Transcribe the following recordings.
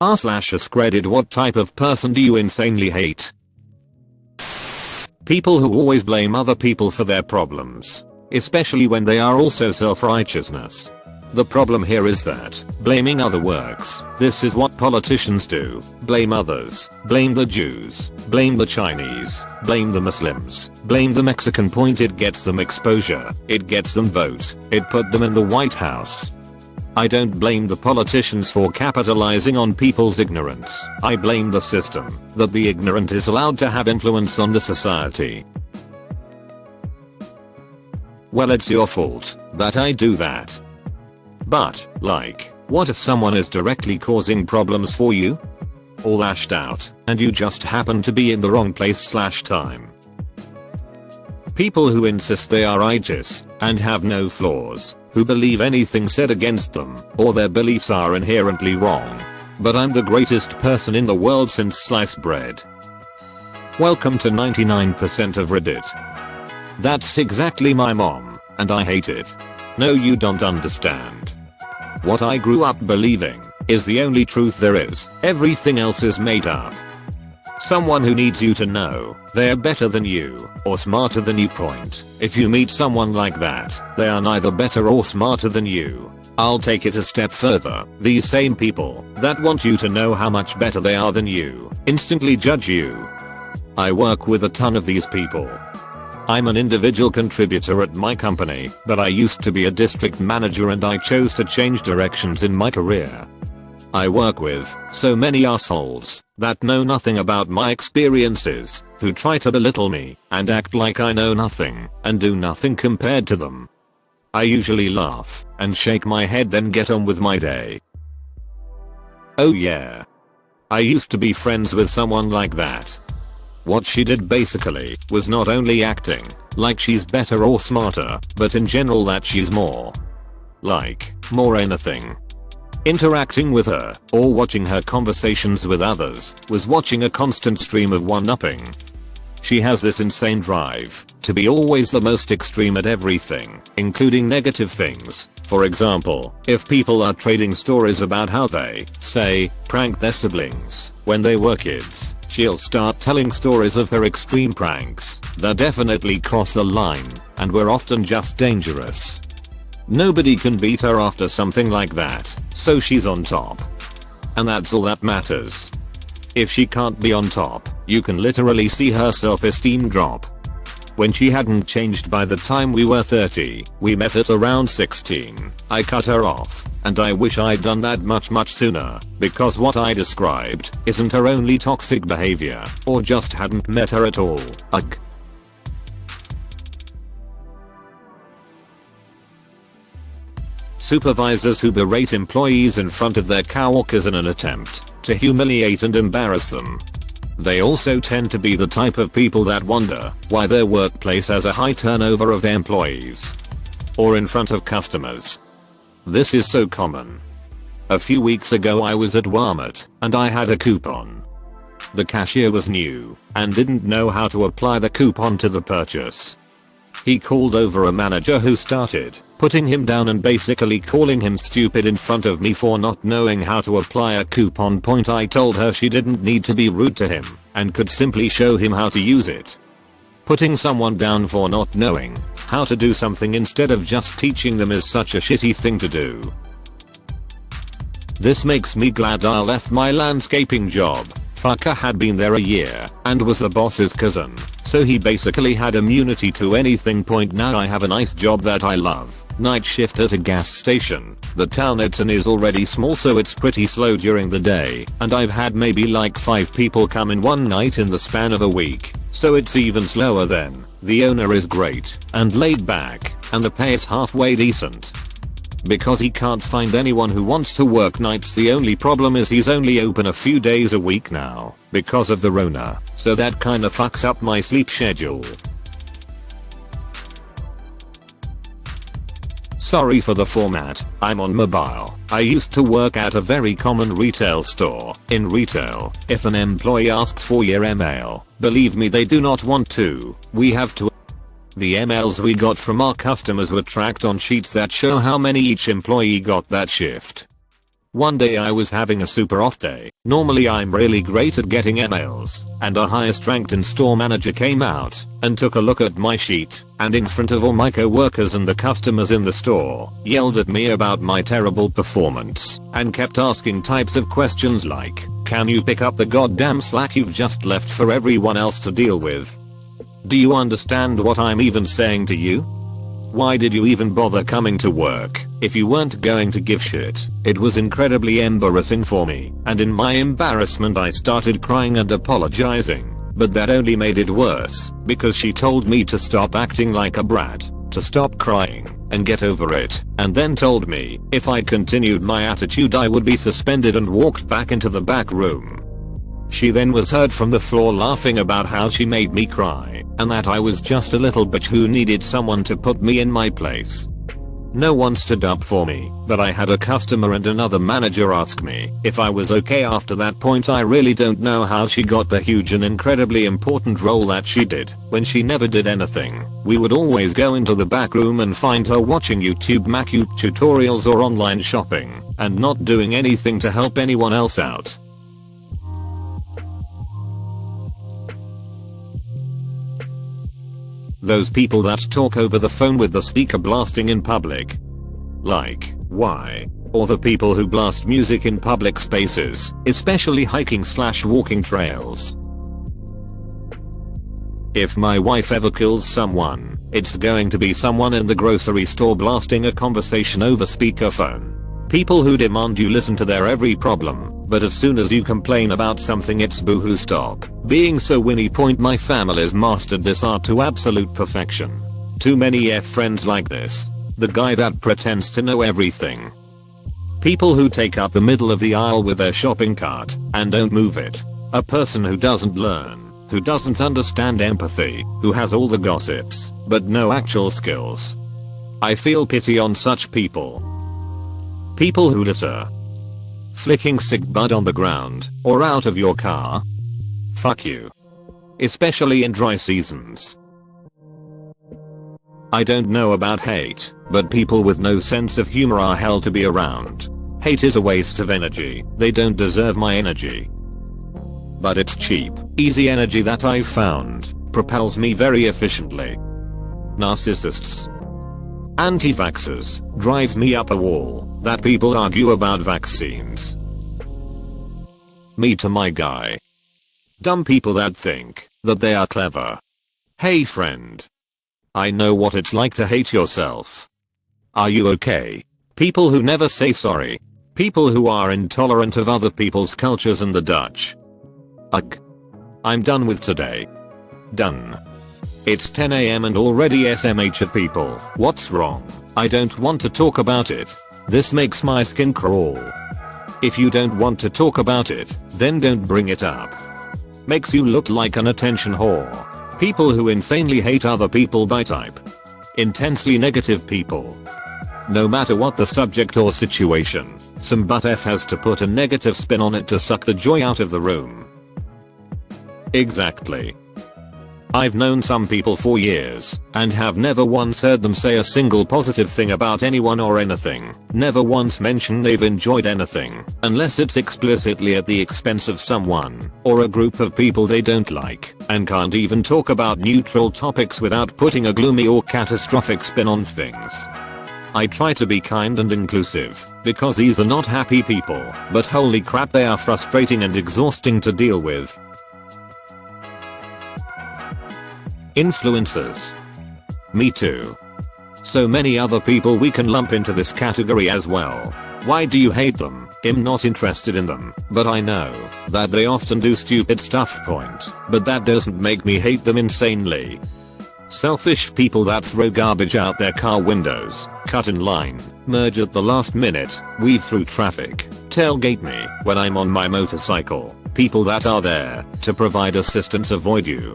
r/AskReddit, what type of person do you insanely hate? People who always blame other people for their problems, especially when they are also self-righteousness. The problem here is that blaming other works. This is what politicians do. Blame others. Blame the Jews. Blame the Chinese. Blame the Muslims. Blame the Mexican. Point, it gets them exposure. It gets them vote. It put them in the White House. I don't blame the politicians for capitalizing on people's ignorance. I blame the system that the ignorant is allowed to have influence on the society. Well, it's your fault that I do that. But, like, what if someone is directly causing problems for you? All lashed out, and you just happen to be in the wrong place/time. People who insist they are righteous and have no flaws, who believe anything said against them or their beliefs are inherently wrong. But I'm the greatest person in the world since sliced bread. Welcome to 99% of Reddit. That's exactly my mom, and I hate it. No, you don't understand. What I grew up believing is the only truth there is. Everything else is made up. Someone who needs you to know they're better than you or smarter than you. Point. If you meet someone like that, they are neither better or smarter than you. I'll take it a step further. These same people that want you to know how much better they are than you instantly judge you. I work with a ton of these people. I'm an individual contributor at my company, but I used to be a district manager and I chose to change directions in my career. I work with so many assholes that know nothing about my experiences, who try to belittle me and act like I know nothing and do nothing compared to them. I usually laugh and shake my head, then get on with my day. Oh yeah. I used to be friends with someone like that. What she did basically was not only acting like she's better or smarter, but in general that she's more anything. Interacting with her or watching her conversations with others was watching a constant stream of one-upping. She has this insane drive to be always the most extreme at everything, including negative things. For example, if people are trading stories about how they, say, pranked their siblings when they were kids, she'll start telling stories of her extreme pranks that definitely cross the line and were often just dangerous. Nobody can beat her after something like that, so she's on top. And that's all that matters. If she can't be on top, you can literally see her self-esteem drop. When she hadn't changed by the time we were 30, we met at around 16, I cut her off, and I wish I'd done that much sooner, because what I described isn't her only toxic behavior, or just hadn't met her at all. Ugh. Supervisors who berate employees in front of their coworkers in an attempt to humiliate and embarrass them. They also tend to be the type of people that wonder why their workplace has a high turnover of employees. Or in front of customers. This is so common. A few weeks ago I was at Walmart and I had a coupon. The cashier was new and didn't know how to apply the coupon to the purchase. He called over a manager who started putting him down and basically calling him stupid in front of me for not knowing how to apply a coupon. Point, I told her she didn't need to be rude to him and could simply show him how to use it. Putting someone down for not knowing how to do something instead of just teaching them is such a shitty thing to do. This makes me glad I left my landscaping job. Fucker had been there a year and was the boss's cousin, so he basically had immunity to anything. Point, now I have a nice job that I love. Night shift at a gas station. The town it's in is already small, so it's pretty slow during the day, and I've had maybe like 5 people come in one night in the span of a week, so it's even slower then. The owner is great and laid back, and the pay is halfway decent. Because he can't find anyone who wants to work nights. The only problem is he's only open a few days a week now because of the Rona, so that kinda fucks up my sleep schedule. Sorry for the format, I'm on mobile. I used to work at a very common retail store. In retail, if an employee asks for your email, believe me, they do not want to. We have to. The emails we got from our customers were tracked on sheets that show how many each employee got that shift. One day I was having a super off day. Normally I'm really great at getting emails, and our highest ranked in-store manager came out and took a look at my sheet, and in front of all my co-workers and the customers in the store, yelled at me about my terrible performance, and kept asking types of questions like, "Can you pick up the goddamn slack you've just left for everyone else to deal with? Do you understand what I'm even saying to you? Why did you even bother coming to work if you weren't going to give shit?" It was incredibly embarrassing for me, and in my embarrassment I started crying and apologizing, but that only made it worse because she told me to stop acting like a brat, to stop crying and get over it, and then told me if I continued my attitude I would be suspended and walked back into the back room. She then was heard from the floor laughing about how she made me cry, and that I was just a little bitch who needed someone to put me in my place. No one stood up for me, but I had a customer and another manager ask me if I was okay. After that point I really don't know how she got the huge and incredibly important role that she did, when she never did anything. We would always go into the back room and find her watching YouTube Mac tutorials or online shopping, and not doing anything to help anyone else out. Those people that talk over the phone with the speaker blasting in public. Like, why? Or the people who blast music in public spaces, especially hiking/walking trails. If my wife ever kills someone, it's going to be someone in the grocery store blasting a conversation over speakerphone. People who demand you listen to their every problem, but as soon as you complain about something it's boohoo stop being so whiny. My family's mastered this art to absolute perfection. Too many friends like this. The guy that pretends to know everything. People who take up the middle of the aisle with their shopping cart and don't move it. A person who doesn't learn, who doesn't understand empathy, who has all the gossips, but no actual skills. I feel pity on such people. People who litter. Flicking sick bud on the ground or out of your car. Fuck you. Especially in dry seasons. I don't know about hate, but people with no sense of humor are hell to be around. Hate is a waste of energy. They don't deserve my energy. But it's cheap, easy energy that I've found propels me very efficiently. Narcissists. Anti-vaxxers drives me up a wall that people argue about vaccines. Me to my guy. Dumb people that think that they are clever. Hey friend. I know what it's like to hate yourself. Are you okay? People who never say sorry. People who are intolerant of other people's cultures and the Dutch. Ugh. I'm done with today. Done. It's 10 AM and already SMH at people. What's wrong? I don't want to talk about it. This makes my skin crawl. If you don't want to talk about it, then don't bring it up. Makes you look like an attention whore. People who insanely hate other people by type. Intensely negative people. No matter what the subject or situation, some butt F has to put a negative spin on it to suck the joy out of the room. Exactly. I've known some people for years and have never once heard them say a single positive thing about anyone or anything. Never once mentioned they've enjoyed anything, unless it's explicitly at the expense of someone or a group of people they don't like, and can't even talk about neutral topics without putting a gloomy or catastrophic spin on things. I try to be kind and inclusive because these are not happy people, but holy crap they are frustrating and exhausting to deal with. Influencers. Me too. So many other people we can lump into this category as well. Why do you hate them? I'm not interested in them, but I know that they often do stupid stuff. But that doesn't make me hate them insanely. Selfish people that throw garbage out their car windows, cut in line, merge at the last minute, weave through traffic, tailgate me when I'm on my motorcycle. People that are there to provide assistance avoid you.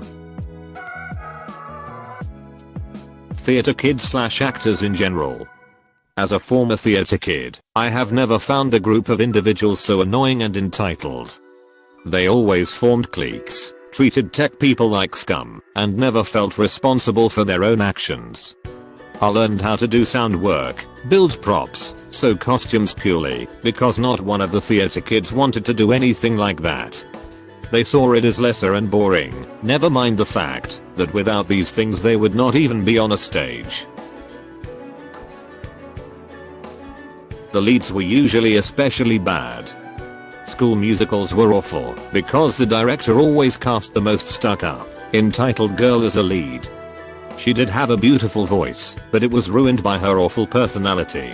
Theater kids/actors in general. As a former theater kid, I have never found a group of individuals so annoying and entitled. They always formed cliques, treated tech people like scum, and never felt responsible for their own actions. I learned how to do sound work build props, sew costumes purely because not one of the theater kids wanted to do anything like that. They saw it as lesser and boring, never mind the fact that without these things they would not even be on a stage. The leads were usually especially bad. School musicals were awful because the director always cast the most stuck-up, entitled girl as a lead. She did have a beautiful voice, but it was ruined by her awful personality.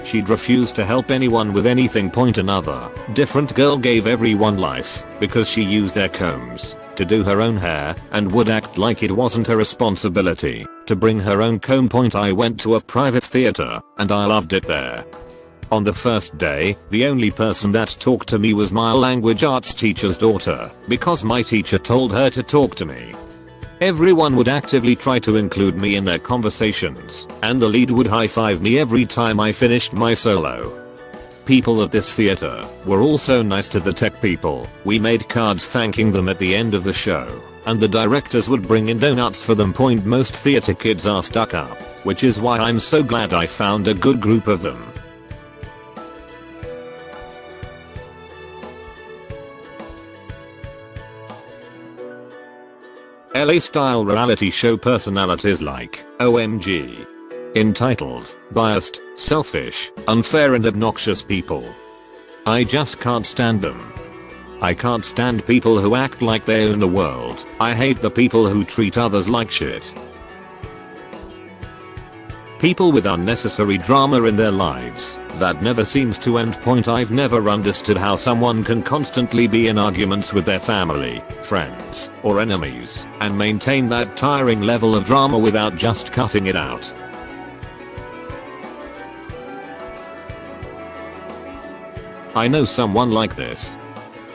She'd refuse to help anyone with anything. Another different girl gave everyone lice because she used their combs to do her own hair and would act like it wasn't her responsibility to bring her own comb. I went to a private theater and I loved it there. On the first day, the only person that talked to me was my language arts teacher's daughter because my teacher told her to talk to me. Everyone would actively try to include me in their conversations, and the lead would high-five me every time I finished my solo. People at this theater were also nice to the tech people. We made cards thanking them at the end of the show, and the directors would bring in donuts for them. Most theater kids are stuck up, which is why I'm so glad I found a good group of them. LA style reality show personalities like OMG. Entitled, biased, selfish, unfair and obnoxious people. I just can't stand them. I can't stand people who act like they own the world. I hate the people who treat others like shit. People with unnecessary drama in their lives that never seems to end. I've never understood how someone can constantly be in arguments with their family, friends, or enemies and maintain that tiring level of drama without just cutting it out. I know someone like this.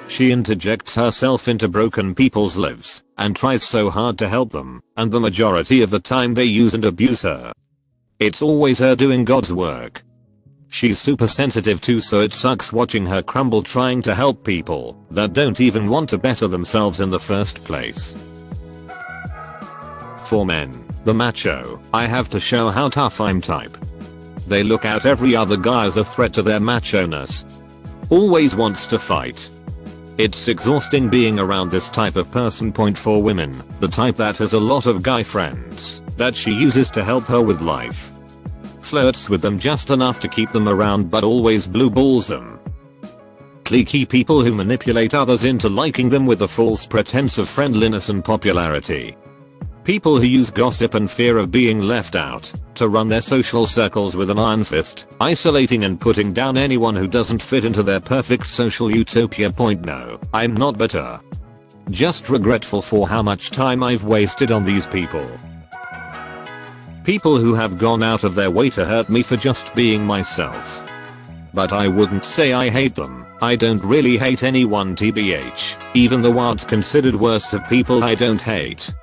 She interjects herself into broken people's lives and tries so hard to help them, and the majority of the time they use and abuse her. It's always her doing God's work. She's super sensitive too, so it sucks watching her crumble trying to help people that don't even want to better themselves in the first place. For men, the macho, I have to show how tough I'm type. They look at every other guy as a threat to their macho-ness. Always wants to fight. It's exhausting being around this type of person. For women, the type that has a lot of guy friends that she uses to help her with life. Flirts with them just enough to keep them around but always blue balls them. Cliquey people who manipulate others into liking them with a false pretense of friendliness and popularity. People who use gossip and fear of being left out to run their social circles with an iron fist, isolating and putting down anyone who doesn't fit into their perfect social utopia. No, I'm not bitter. Just regretful for how much time I've wasted on these people. People who have gone out of their way to hurt me for just being myself. But I wouldn't say I hate them. I don't really hate anyone tbh, even the what's considered worst of people I don't hate.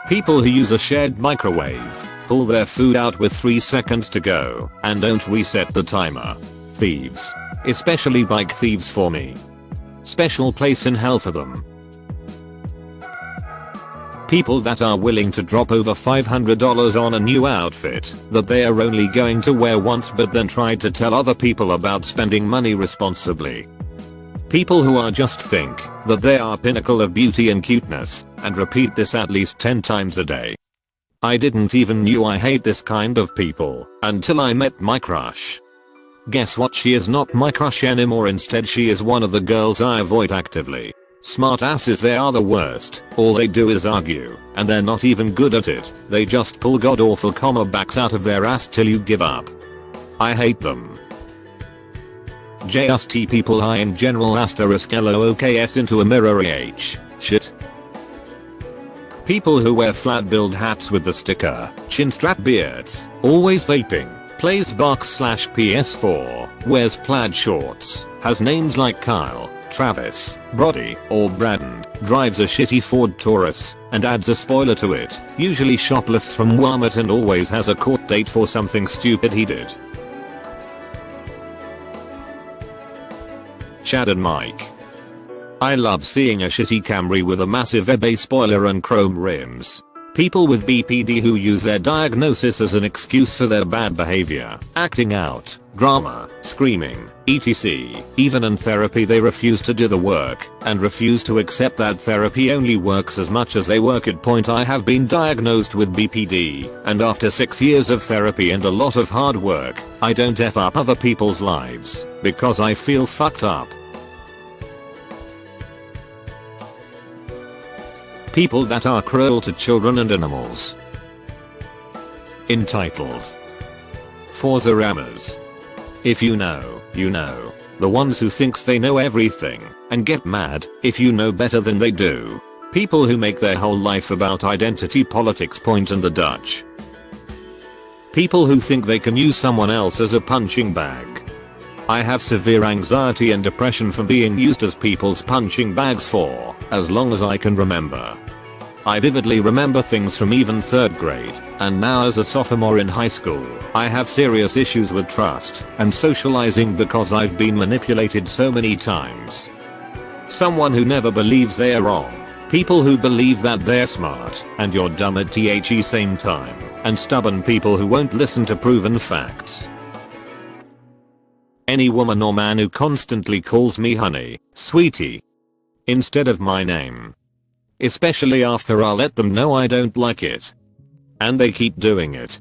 People who use a shared microwave, pull their food out with 3 seconds to go, and don't reset the timer. Thieves. Especially bike thieves for me. Special place in hell for them. People that are willing to drop over $500 on a new outfit that they are only going to wear once but then try to tell other people about spending money responsibly. People who are just think that they are pinnacle of beauty and cuteness and repeat this at least 10 times a day. I didn't even knew I hate this kind of people until I met my crush. Guess what, she is not my crush anymore, instead she is one of the girls I avoid actively. Smart asses, they are the worst. All they do is argue, and they're not even good at it. They just pull god awful backs out of their ass till you give up. I hate them. Just people I in general *LOOKS into a mirror shit. People who wear flat billed hats with the sticker, chin strap beards, always vaping, plays Xbox/PS4, wears plaid shorts, has names like Kyle, Travis, Brody, or Braden, drives a shitty Ford Taurus, and adds a spoiler to it, usually shoplifts from Walmart and always has a court date for something stupid he did. Chad and Mike. I love seeing a shitty Camry with a massive eBay spoiler and chrome rims. People with BPD who use their diagnosis as an excuse for their bad behavior, acting out, drama, screaming, etc. Even in therapy they refuse to do the work and refuse to accept that therapy only works as much as they work at. Point: I have been diagnosed with BPD, and after 6 years of therapy and a lot of hard work, I don't F up other people's lives because I feel fucked up. People that are cruel to children and animals. Entitled For the Rammers. If you know, you know. The ones who thinks they know everything and get mad if you know better than they do. People who make their whole life about identity politics. Point and the Dutch. People who think they can use someone else as a punching bag. I have severe anxiety and depression from being used as people's punching bags for as long as I can remember. I vividly remember things from even 3rd grade, and now as a sophomore in high school, I have serious issues with trust and socializing because I've been manipulated so many times. Someone who never believes they are wrong. People who believe that they're smart and you're dumb at the same time, and stubborn people who won't listen to proven facts. Any woman or man who constantly calls me honey, sweetie, instead of my name. Especially after I let them know I don't like it. And they keep doing it.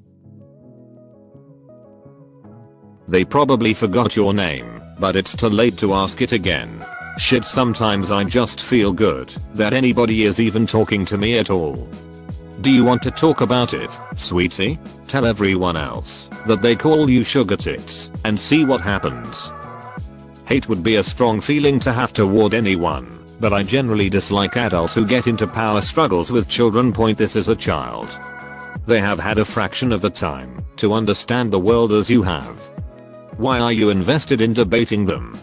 They probably forgot your name, but it's too late to ask it again. Shit, sometimes I just feel good that anybody is even talking to me at all. Do you want to talk about it, sweetie? Tell everyone else that they call you sugar tits and see what happens. Hate would be a strong feeling to have toward anyone, but I generally dislike adults who get into power struggles with children. Point: this is a child. They have had a fraction of the time to understand the world as you have. Why are you invested in debating them?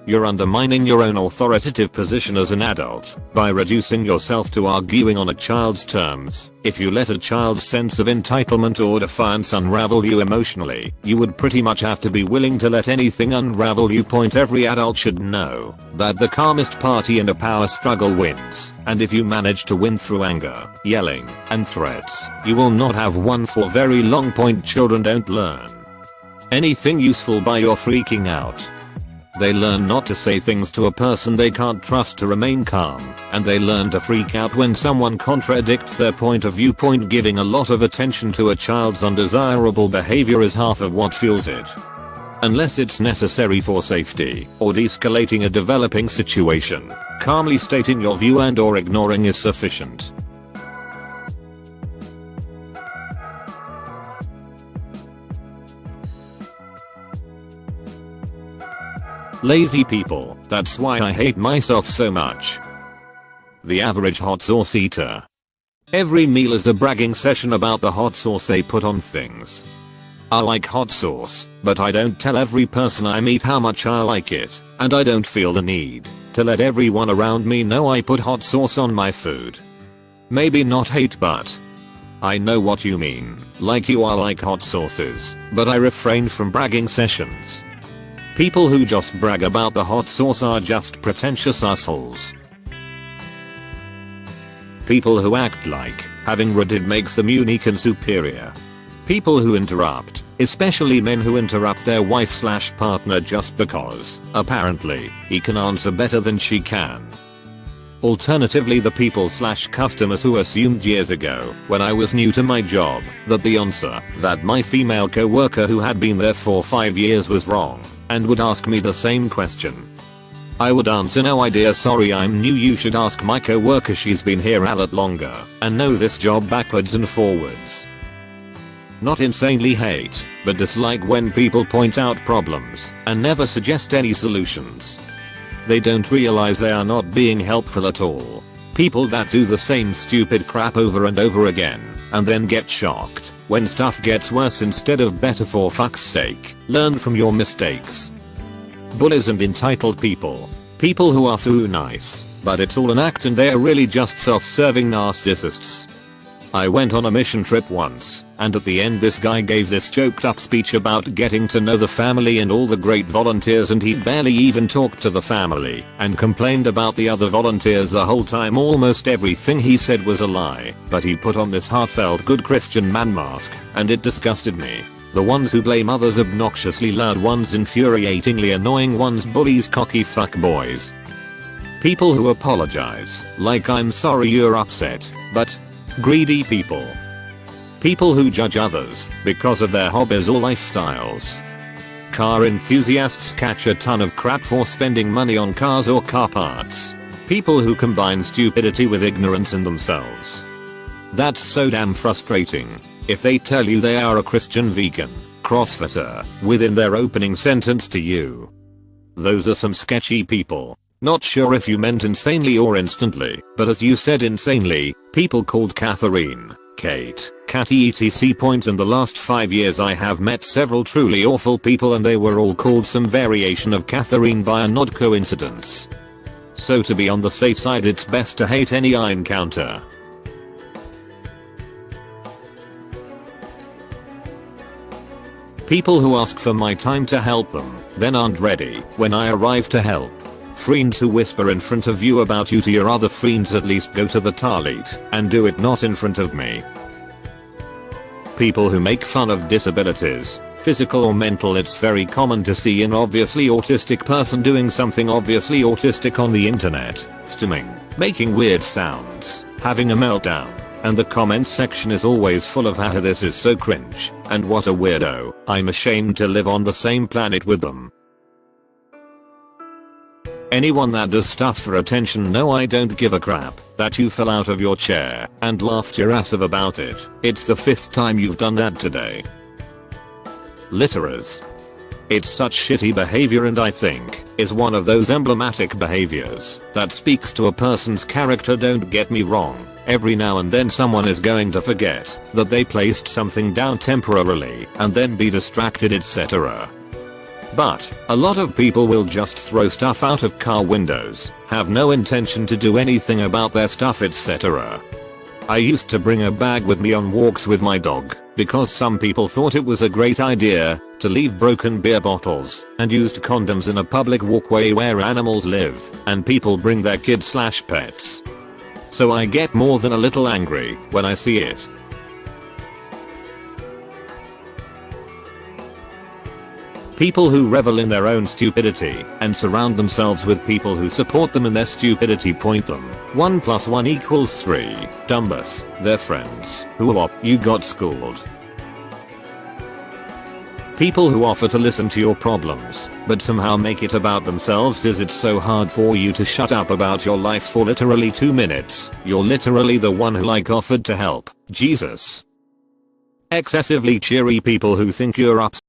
You're undermining your own authoritative position as an adult by reducing yourself to arguing on a child's terms. If you let a child's sense of entitlement or defiance unravel you emotionally, you would pretty much have to be willing to let anything unravel you. Point: every adult should know that the calmest party in a power struggle wins, and if you manage to win through anger, yelling, and threats, you will not have won for very long. Point: children don't learn anything useful by your freaking out. They learn not to say things to a person they can't trust to remain calm, and they learn to freak out when someone contradicts their point of view. Point: giving a lot of attention to a child's undesirable behavior is half of what fuels it. Unless it's necessary for safety or de-escalating a developing situation, calmly stating your view and or ignoring is sufficient. Lazy people, that's why I hate myself so much. The average hot sauce eater. Every meal is a bragging session about the hot sauce they put on things. I like hot sauce, but I don't tell every person I meet how much I like it, and I don't feel the need to let everyone around me know I put hot sauce on my food. Maybe not hate, but I know what you mean. Like you, I like hot sauces, but I refrain from bragging sessions. People who just brag about the hot sauce are just pretentious assholes. People who act like having Reddit makes them unique and superior. People who interrupt, especially men who interrupt their wife/partner just because, apparently, he can answer better than she can. Alternatively, the people/customers who assumed years ago, when I was new to my job, that the answer that my female co-worker who had been there for 5 years was wrong, and would ask me the same question. I would answer, no idea, sorry, I'm new, you should ask my co-worker, she's been here a lot longer and know this job backwards and forwards. Not insanely hate, but dislike when people point out problems and never suggest any solutions. They don't realize they are not being helpful at all. People that do the same stupid crap over and over again, and then get shocked when stuff gets worse instead of better. For fuck's sake, learn from your mistakes. Bullies and entitled people. People who are so nice, but it's all an act and they are really just self-serving narcissists. I went on a mission trip once, and at the end this guy gave this choked up speech about getting to know the family and all the great volunteers, and he barely even talked to the family and complained about the other volunteers the whole time. Almost everything he said was a lie, but he put on this heartfelt good Christian man mask, and it disgusted me. The ones who blame others, obnoxiously loud ones, infuriatingly annoying ones, bullies, cocky fuckboys. People who apologize, like I'm sorry you're upset, but greedy people. People who judge others because of their hobbies or lifestyles. Car enthusiasts catch a ton of crap for spending money on cars or car parts. People who combine stupidity with ignorance in themselves. That's so damn frustrating. If they tell you they are a Christian, vegan, CrossFitter, within their opening sentence to you. Those are some sketchy people. Not sure if you meant insanely or instantly, but as you said insanely, people called Catherine, Kate, Catty etc. Point. In the last 5 years I have met several truly awful people, and they were all called some variation of Catherine by an odd coincidence. So to be on the safe side, it's best to hate any I encounter. People who ask for my time to help them, then aren't ready when I arrive to help. Friends who whisper in front of you about you to your other friends. At least go to the toilet and do it not in front of me. People who make fun of disabilities, physical or mental. It's very common to see an obviously autistic person doing something obviously autistic on the internet, stimming, making weird sounds, having a meltdown. And the comment section is always full of haha, this is so cringe, and what a weirdo, I'm ashamed to live on the same planet with them. Anyone that does stuff for attention, no, I don't give a crap that you fell out of your chair and laughed your ass off about it. It's the 5th time you've done that today. Litterers. It's such shitty behavior, and I think is one of those emblematic behaviors that speaks to a person's character. Don't get me wrong, every now and then someone is going to forget that they placed something down temporarily and then be distracted, etc. But a lot of people will just throw stuff out of car windows, have no intention to do anything about their stuff, etc. I used to bring a bag with me on walks with my dog because some people thought it was a great idea to leave broken beer bottles and used condoms in a public walkway where animals live and people bring their kids/pets. So I get more than a little angry when I see it. People who revel in their own stupidity and surround themselves with people who support them in their stupidity. Point them. 1 + 1 = 3. Dumbus, their friends, who are you got schooled. People who offer to listen to your problems, but somehow make it about themselves. Is it so hard for you to shut up about your life for literally 2 minutes? You're literally the one who offered to help. Jesus. Excessively cheery people who think you're upset